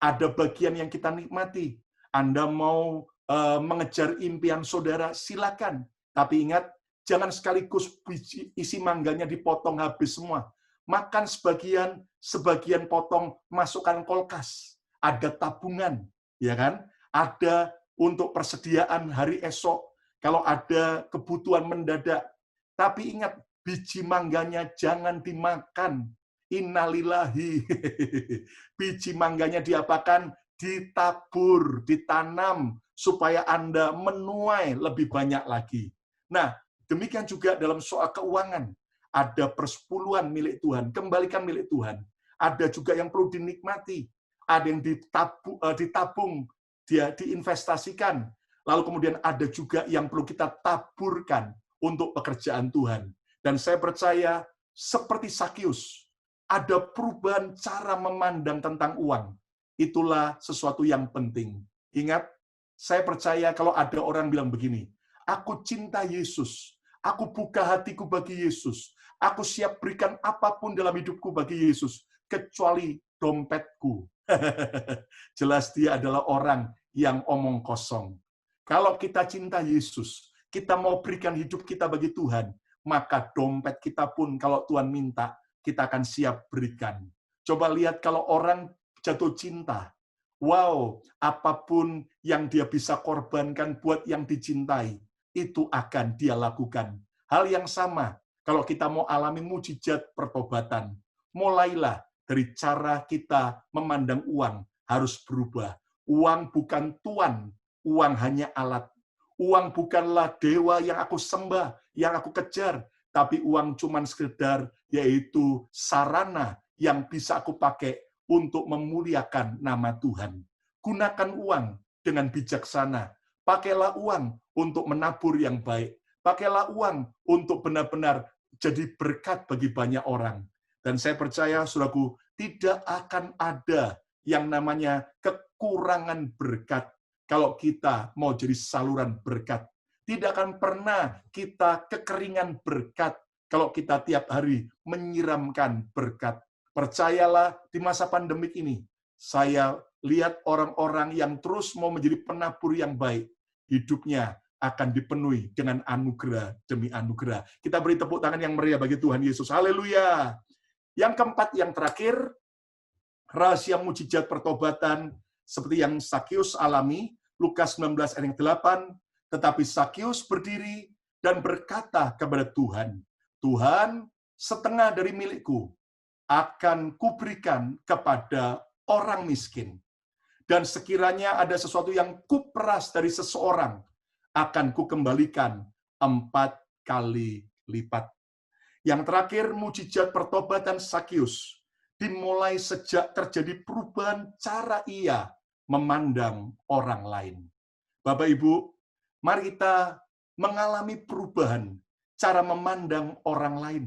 A: Ada bagian yang kita nikmati. Anda mau mengejar impian saudara, silakan. Tapi ingat, jangan sekaligus isi mangganya dipotong habis semua. Makan sebagian, sebagian potong, masukkan kulkas. Ada tabungan, ya kan? Ada untuk persediaan hari esok. Kalau ada kebutuhan mendadak. Tapi ingat, biji mangganya jangan dimakan. Innalillahi. Biji mangganya diapakan? Ditabur, ditanam, supaya Anda menuai lebih banyak lagi. Nah, demikian juga dalam soal keuangan. Ada persepuluhan milik Tuhan, kembalikan milik Tuhan. Ada juga yang perlu dinikmati. Ada yang ditabung, dia diinvestasikan. Lalu kemudian ada juga yang perlu kita taburkan untuk pekerjaan Tuhan. Dan saya percaya, seperti Sakius, ada perubahan cara memandang tentang uang. Itulah sesuatu yang penting. Ingat, saya percaya kalau ada orang bilang begini, aku cinta Yesus, aku buka hatiku bagi Yesus, aku siap berikan apapun dalam hidupku bagi Yesus, kecuali dompetku. Jelas dia adalah orang yang omong kosong. Kalau kita cinta Yesus, kita mau berikan hidup kita bagi Tuhan, maka dompet kita pun kalau Tuhan minta, kita akan siap berikan. Coba lihat kalau orang jatuh cinta, wow, apapun yang dia bisa korbankan buat yang dicintai, itu akan dia lakukan. Hal yang sama, kalau kita mau alami mujizat pertobatan, mulailah dari cara kita memandang uang harus berubah. Uang bukan Tuhan, uang hanya alat. Uang bukanlah dewa yang aku sembah, yang aku kejar, tapi uang cuman sekedar yaitu sarana yang bisa aku pakai untuk memuliakan nama Tuhan. Gunakan uang dengan bijaksana. Pakailah uang untuk menabur yang baik. Pakailah uang untuk benar-benar jadi berkat bagi banyak orang. Dan saya percaya, saudaraku, tidak akan ada yang namanya kekurangan berkat kalau kita mau jadi saluran berkat. Tidak akan pernah kita kekeringan berkat kalau kita tiap hari menyiramkan berkat. Percayalah, di masa pandemik ini, saya lihat orang-orang yang terus mau menjadi penabur yang baik, hidupnya akan dipenuhi dengan anugerah demi anugerah. Kita beri tepuk tangan yang meriah bagi Tuhan Yesus. Haleluya. Yang keempat, yang terakhir, rahasia mujizat pertobatan seperti yang Sakius alami, Lukas 19 ayat 8, tetapi Sakius berdiri dan berkata kepada Tuhan, Tuhan, setengah dari milikku akan kuberikan kepada orang miskin. Dan sekiranya ada sesuatu yang kuperas dari seseorang, akan kukembalikan 4 kali lipat. Yang terakhir, mujizat pertobatan Sakius dimulai sejak terjadi perubahan cara ia memandang orang lain. Bapak Ibu, mari kita mengalami perubahan cara memandang orang lain.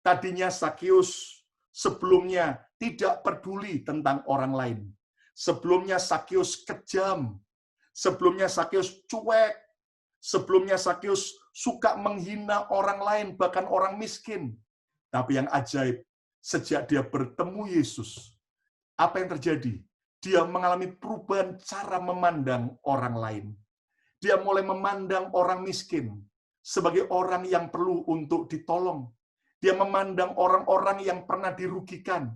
A: Tadinya Sakius sebelumnya tidak peduli tentang orang lain. Sebelumnya Sakius kejam. Sebelumnya Sakius cuek. Sebelumnya Sakius suka menghina orang lain, bahkan orang miskin. Tapi yang ajaib, sejak dia bertemu Yesus, apa yang terjadi? Dia mengalami perubahan cara memandang orang lain. Dia mulai memandang orang miskin sebagai orang yang perlu untuk ditolong. Dia memandang orang-orang yang pernah dirugikan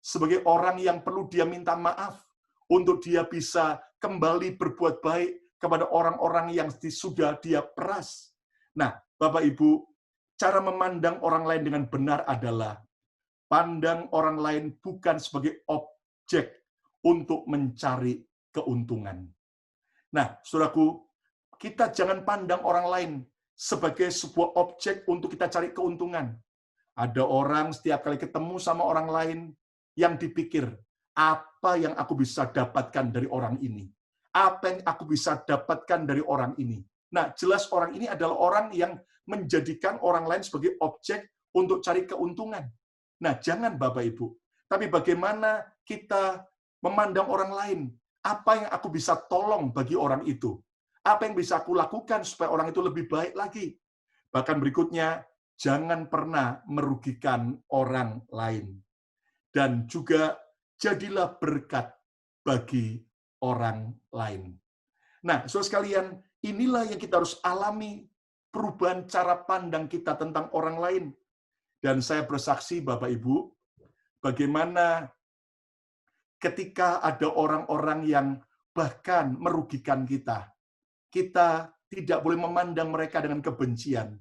A: sebagai orang yang perlu dia minta maaf untuk dia bisa kembali berbuat baik kepada orang-orang yang sudah dia peras. Nah, Bapak Ibu, cara memandang orang lain dengan benar adalah pandang orang lain bukan sebagai objek untuk mencari keuntungan. Nah, saudaraku, kita jangan pandang orang lain sebagai sebuah objek untuk kita cari keuntungan. Ada orang setiap kali ketemu sama orang lain yang dipikir, apa yang aku bisa dapatkan dari orang ini? Apa yang aku bisa dapatkan dari orang ini? Nah, jelas orang ini adalah orang yang menjadikan orang lain sebagai objek untuk cari keuntungan. Nah, jangan Bapak Ibu. Tapi bagaimana kita memandang orang lain? Apa yang aku bisa tolong bagi orang itu? Apa yang bisa aku lakukan supaya orang itu lebih baik lagi? Bahkan berikutnya, jangan pernah merugikan orang lain. Dan juga jadilah berkat bagi orang lain. Nah, saudara sekalian, inilah yang kita harus alami, perubahan cara pandang kita tentang orang lain. Dan saya bersaksi, Bapak Ibu, bagaimana ketika ada orang-orang yang bahkan merugikan kita, kita tidak boleh memandang mereka dengan kebencian,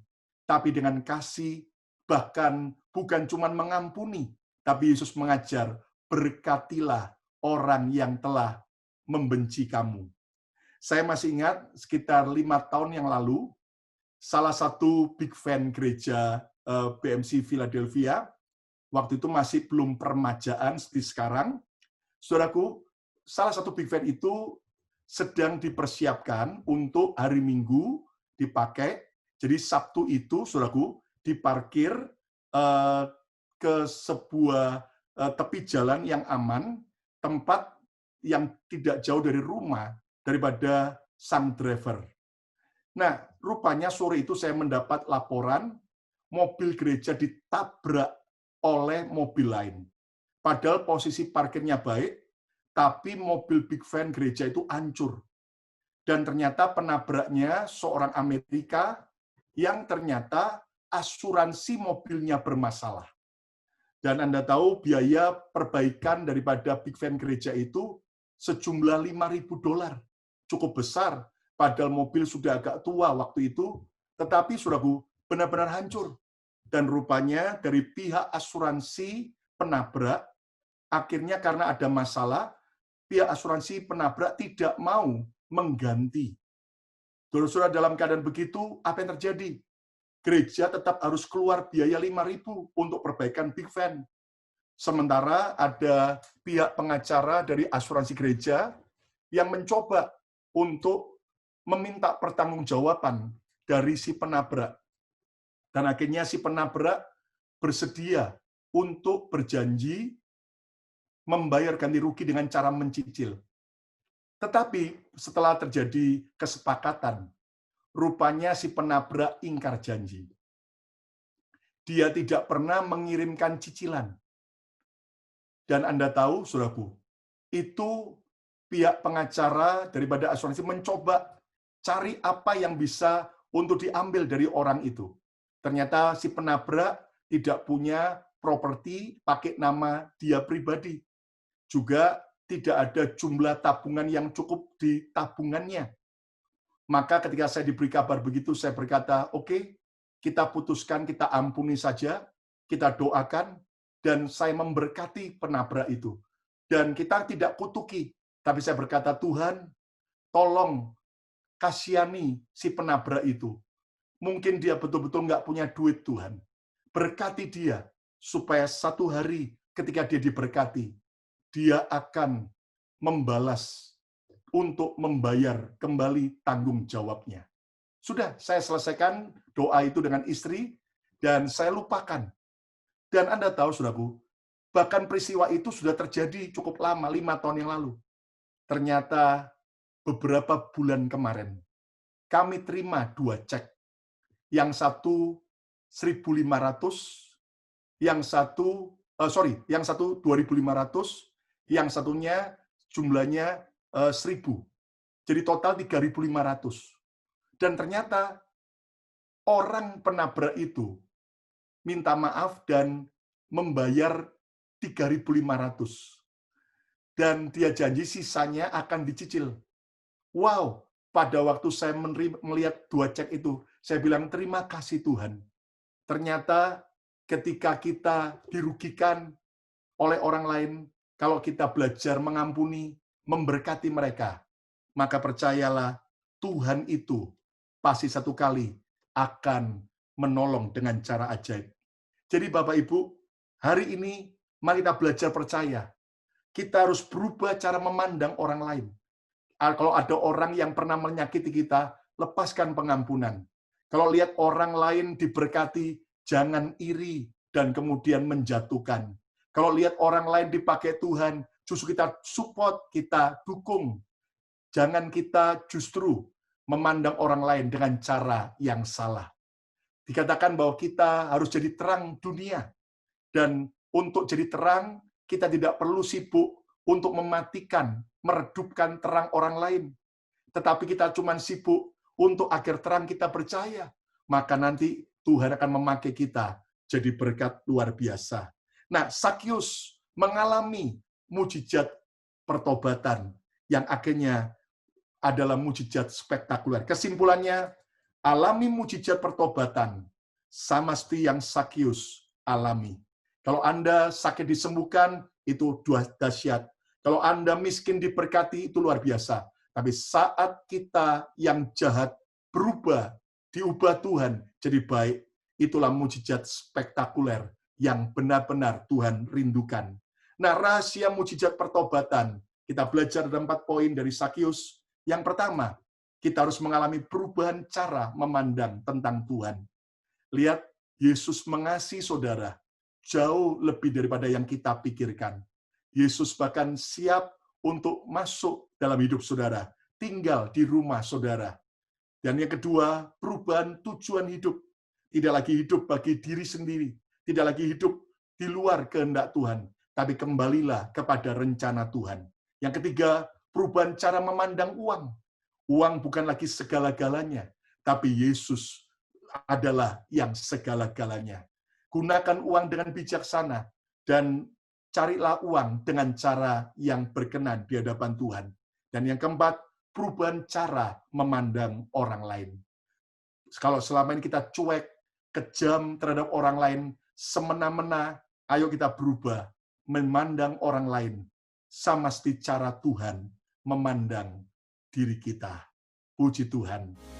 A: tapi dengan kasih, bahkan bukan cuma mengampuni, tapi Yesus mengajar, berkatilah orang yang telah membenci kamu. Saya masih ingat sekitar 5 tahun yang lalu, salah satu big fan gereja BMC Philadelphia, waktu itu masih belum permajaan seperti sekarang, saudaraku, salah satu big fan itu sedang dipersiapkan untuk hari Minggu dipakai. Jadi Sabtu itu, saudaraku, diparkir ke sebuah tepi jalan yang aman, tempat yang tidak jauh dari rumah daripada sang driver. Nah, rupanya sore itu saya mendapat laporan mobil gereja ditabrak oleh mobil lain. Padahal posisi parkirnya baik, tapi mobil big van gereja itu hancur. Dan ternyata penabraknya seorang Amerika yang ternyata asuransi mobilnya bermasalah. Dan Anda tahu biaya perbaikan daripada big van gereja itu sejumlah $5.000. Cukup besar, padahal mobil sudah agak tua waktu itu, tetapi saudaraku, benar-benar hancur. Dan rupanya dari pihak asuransi penabrak, akhirnya karena ada masalah, pihak asuransi penabrak tidak mau mengganti. Saudara-saudara, dalam keadaan begitu, apa yang terjadi? Gereja tetap harus keluar biaya $5.000 untuk perbaikan big van. Sementara ada pihak pengacara dari asuransi gereja yang mencoba untuk meminta pertanggungjawaban dari si penabrak. Dan akhirnya si penabrak bersedia untuk berjanji membayar ganti rugi dengan cara mencicil. Tetapi setelah terjadi kesepakatan, rupanya si penabrak ingkar janji. Dia tidak pernah mengirimkan cicilan. Dan Anda tahu, saudaraku, itu pihak pengacara daripada asuransi mencoba cari apa yang bisa untuk diambil dari orang itu. Ternyata si penabrak tidak punya properti pakai nama dia pribadi. Juga tidak ada jumlah tabungan yang cukup di tabungannya. Maka ketika saya diberi kabar begitu, saya berkata, oke, kita putuskan, kita ampuni saja, kita doakan, dan saya memberkati penabrak itu. Dan kita tidak kutuki, tapi saya berkata, Tuhan, tolong kasihani si penabrak itu. Mungkin dia betul-betul nggak punya duit, Tuhan. Berkati dia, supaya satu hari ketika dia diberkati, dia akan membalas untuk membayar kembali tanggung jawabnya. Sudah, saya selesaikan doa itu dengan istri, dan saya lupakan. Dan Anda tahu, saudaraku, bahkan peristiwa itu sudah terjadi cukup lama, 5 tahun yang lalu. Ternyata beberapa bulan kemarin, kami terima 2 cek. Yang satu 1.500, yang satu 2.500, yang satunya jumlahnya 1.000. Jadi total 3.500. Dan ternyata orang penabrak itu minta maaf dan membayar 3.500. Dan dia janji sisanya akan dicicil. Wow, pada waktu saya melihat 2 cek itu, saya bilang terima kasih Tuhan. Ternyata ketika kita dirugikan oleh orang lain, kalau kita belajar mengampuni, memberkati mereka, maka percayalah Tuhan itu pasti satu kali akan menolong dengan cara ajaib. Jadi Bapak Ibu, hari ini mari kita belajar percaya. Kita harus berubah cara memandang orang lain. Kalau ada orang yang pernah menyakiti kita, lepaskan pengampunan. Kalau lihat orang lain diberkati, jangan iri dan kemudian menjatuhkan. Kalau lihat orang lain dipakai Tuhan, justru kita support, kita dukung. Jangan kita justru memandang orang lain dengan cara yang salah. Dikatakan bahwa kita harus jadi terang dunia. Dan untuk jadi terang, kita tidak perlu sibuk untuk mematikan, meredupkan terang orang lain. Tetapi kita cuma sibuk untuk agar terang kita percaya. Maka nanti Tuhan akan memakai kita jadi berkat luar biasa. Nah, Sakyus mengalami mujizat pertobatan yang akhirnya adalah mujizat spektakuler. Kesimpulannya, alami mujizat pertobatan sama seperti yang Sakyus alami. Kalau Anda sakit disembuhkan, itu dahsyat. Kalau Anda miskin diberkati, itu luar biasa. Tapi saat kita yang jahat berubah, diubah Tuhan jadi baik, itulah mujizat spektakuler yang benar-benar Tuhan rindukan. Nah, rahasia mujizat pertobatan, kita belajar ada 4 poin dari Sakyus. Yang pertama, kita harus mengalami perubahan cara memandang tentang Tuhan. Lihat, Yesus mengasihi saudara jauh lebih daripada yang kita pikirkan. Yesus bahkan siap untuk masuk dalam hidup saudara, tinggal di rumah saudara. Dan yang kedua, perubahan tujuan hidup. Tidak lagi hidup bagi diri sendiri, tidak lagi hidup di luar kehendak Tuhan, tapi kembalilah kepada rencana Tuhan. Yang ketiga, perubahan cara memandang uang. Uang bukan lagi segala-galanya, tapi Yesus adalah yang segala-galanya. Gunakan uang dengan bijaksana, dan carilah uang dengan cara yang berkenan di hadapan Tuhan. Dan yang keempat, perubahan cara memandang orang lain. Kalau selama ini kita cuek, kejam terhadap orang lain, semena-mena, ayo kita berubah, memandang orang lain, sama seperti cara Tuhan memandang diri kita. Puji Tuhan.